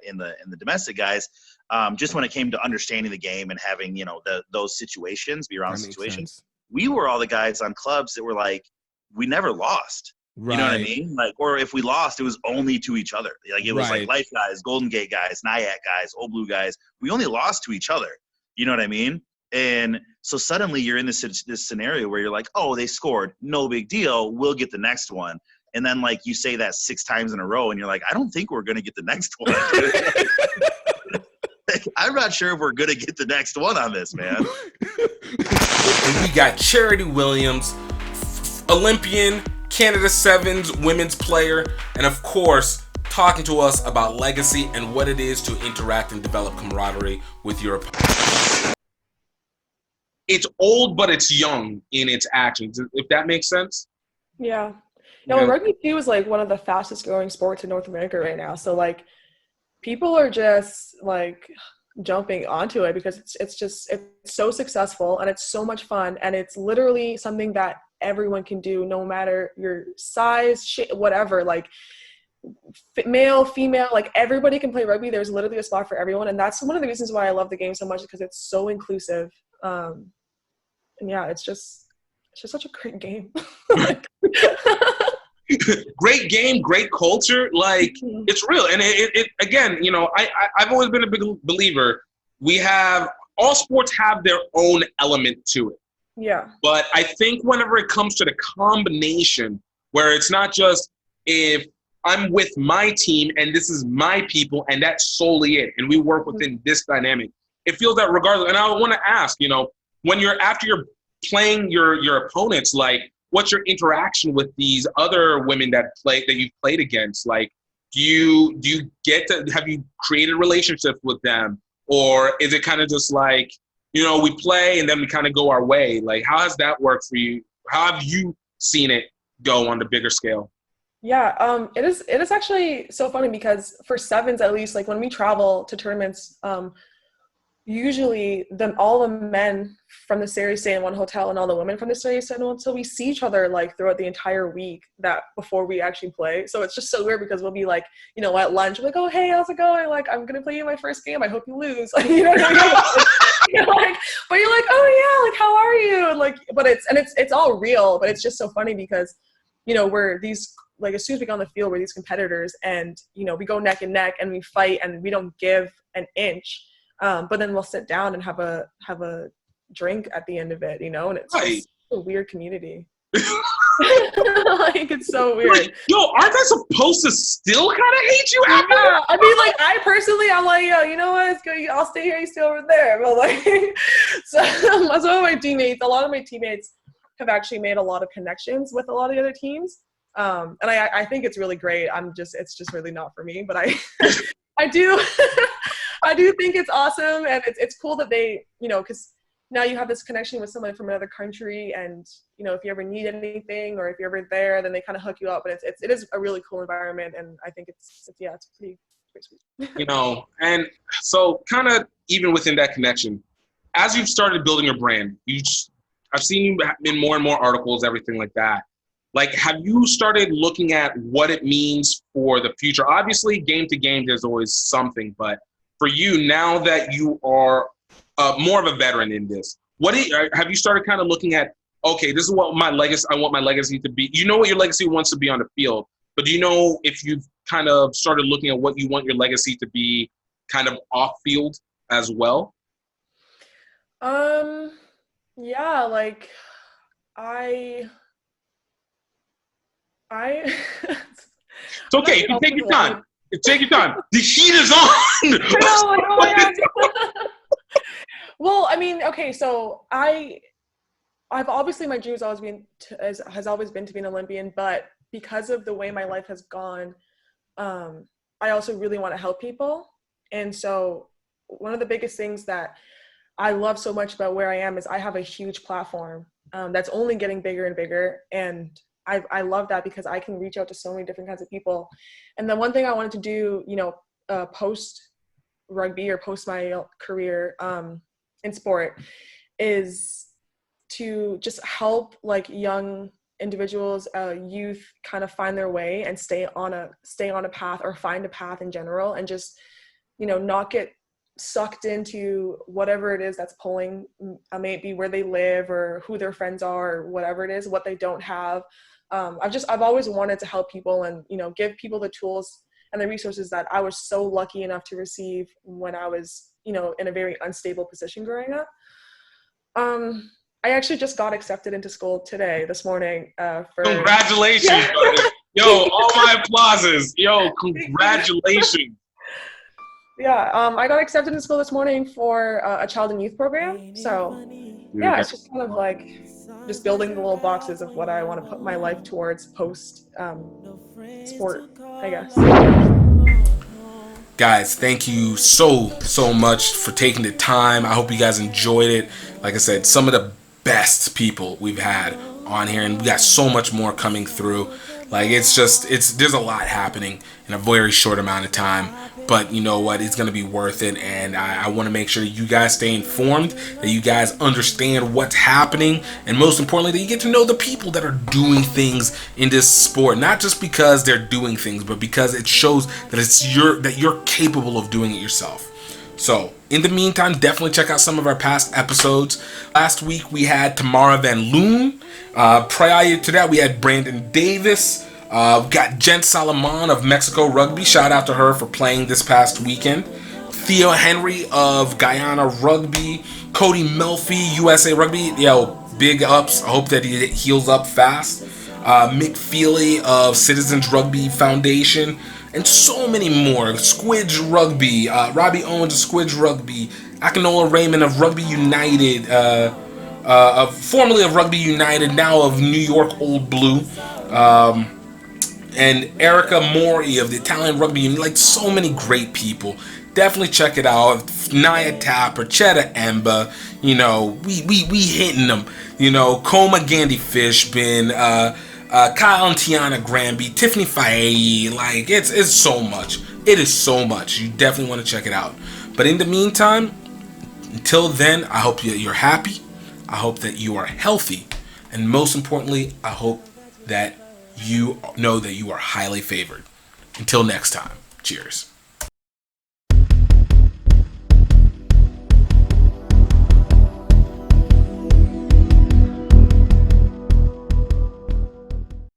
domestic guys. Just when it came to understanding the game and having those situations, be around situations, we were all the guys on clubs that were we never lost. Right. You know what I mean? Or if we lost, it was only to each other. It was Life guys, Golden Gate guys, Naya guys, Old Blue guys. We only lost to each other. You know what I mean? And so suddenly you're in this scenario where you're oh, they scored, no big deal, we'll get the next one. And then you say that 6 times in a row, and you're I don't think we're gonna get the next one. I'm not sure if we're gonna get the next one on this, man. We got Charity Williams, Olympian, Canada Sevens women's player, and of course talking to us about legacy and what it is to interact and develop camaraderie with your opponent. It's old, but it's young in its actions, if that makes sense. Yeah. No, rugby too is like one of the fastest growing sports in North America right now. So like people are just like jumping onto it because it's so successful and it's so much fun, and it's literally something that everyone can do no matter your size, whatever, like male, female, like everybody can play rugby. There's literally a spot for everyone, and that's one of the reasons why I love the game so much, because it's so inclusive. And yeah, it's just such a great game. Great game, great culture. Like it's real, and it again, you know, I've always been a big believer. All sports have their own element to it. Yeah. But I think whenever it comes to the combination, where it's not just if I'm with my team and this is my people and that's solely it, and we work within this dynamic, it feels that regardless. And I want to ask, you know, when after you're playing your opponents, like, what's your interaction with these other women that you've played against? Like, have you created relationships with them, or is it kind of just like, you know, we play and then we kind of go our way? Like, how has that worked for you? How have you seen it go on the bigger scale? Yeah, it is actually so funny because for sevens, at least, like when we travel to tournaments, usually all the men from the series stay in one hotel and all the women from the series stay in one. So we see each other like throughout the entire week before we actually play. So it's just so weird because we'll be like, you know, at lunch, we're like, oh, hey, how's it going? Like, I'm going to play you my first game. I hope you lose. Like, you know what I mean? But you're like, oh yeah, like, how are you? Like, but it's all real, but it's just so funny because, you know, we're these, like, as soon as we go on the field, we're these competitors, and, you know, we go neck and neck and we fight and we don't give an inch. But then we'll sit down and have a drink at the end of it, you know, and it's just a weird community. Like, it's so weird. Like, yo, aren't I supposed to still kind of hate you after? Yeah, I mean, like, I'm like, yo, you know what? It's good. I'll stay here. You stay over there. But like, so some of my teammates, a lot of my teammates have actually made a lot of connections with a lot of the other teams. And I think it's really great. It's just really not for me, but I do think it's awesome, and it's cool that they, you know, because now you have this connection with someone from another country, and, you know, if you ever need anything or if you're ever there, then they kind of hook you up. But it is a really cool environment, and I think it's pretty sweet. You know, and so kind of even within that connection, as you've started building your brand, I've seen you in more and more articles, everything like that. Like, have you started looking at what it means for the future? Obviously, game to game, there's always something. But for you, now that you are more of a veteran in this, have you started kind of looking at, okay, this is what I want my legacy to be? You know what your legacy wants to be on the field, but do you know if you've kind of started looking at what you want your legacy to be kind of off field as well? Yeah, like, It's okay. You take your time. Take your time. The heat is on. Oh my God. Well, I mean, okay, so I've obviously, my dream has always been to be an Olympian, but because of the way my life has gone, I also really want to help people. And so one of the biggest things that I love so much about where I am is I have a huge platform that's only getting bigger and bigger. And I love that because I can reach out to so many different kinds of people. And the one thing I wanted to do, you know, post rugby or post my career in sport is to just help, like, young individuals, youth, kind of find their way and stay on a path, or find a path in general, and just, you know, not get sucked into whatever it is that's pulling, maybe where they live or who their friends are or whatever it is, what they don't have. I've always wanted to help people and, you know, give people the tools and the resources that I was so lucky enough to receive when I was, you know, in a very unstable position growing up. I actually just got accepted into school this morning. Congratulations. Yeah. Yo, all my applauses. Yo, congratulations. Yeah, I got accepted into school this morning for a child and youth program. So Yeah, it's just kind of like just building the little boxes of what I want to put my life towards post sport, I guess. Guys, thank you so much for taking the time. I hope you guys enjoyed it. Like I said, some of the best people we've had on here, and we got so much more coming through. Like, there's a lot happening in a very short amount of time, but you know what, it's going to be worth it, and I want to make sure you guys stay informed, that you guys understand what's happening, and most importantly, that you get to know the people that are doing things in this sport, not just because they're doing things, but because it shows that you're capable of doing it yourself. So, in the meantime, definitely check out some of our past episodes. Last week, we had Tamara Van Loon. Prior to that, we had Brandon Davis. We got Jen Salomon of Mexico Rugby. Shout out to her for playing this past weekend. Thiel Henry of Guyana Rugby. Cody Melfi, USA Rugby. Yo, big ups. I hope that he heals up fast. Mick Feely of Citizens Rugby Foundation. And so many more. Squidge Rugby, Robbie Owens of Squidge Rugby, Akinola Raymond of Rugby United, formerly of Rugby United, now of New York Old Blue, and Erica Mori of the Italian Rugby Union. Like, so many great people. Definitely check it out. Naya Tapper, Chetta Emba, you know, we hitting them. You know, Coma Gandhi Fishbin, Kyle and Tiana Granby, Tiffany Faye, like, it's so much. It is so much. You definitely want to check it out. But in the meantime, until then, I hope you're happy. I hope that you are healthy. And most importantly, I hope that you know that you are highly favored. Until next time, cheers.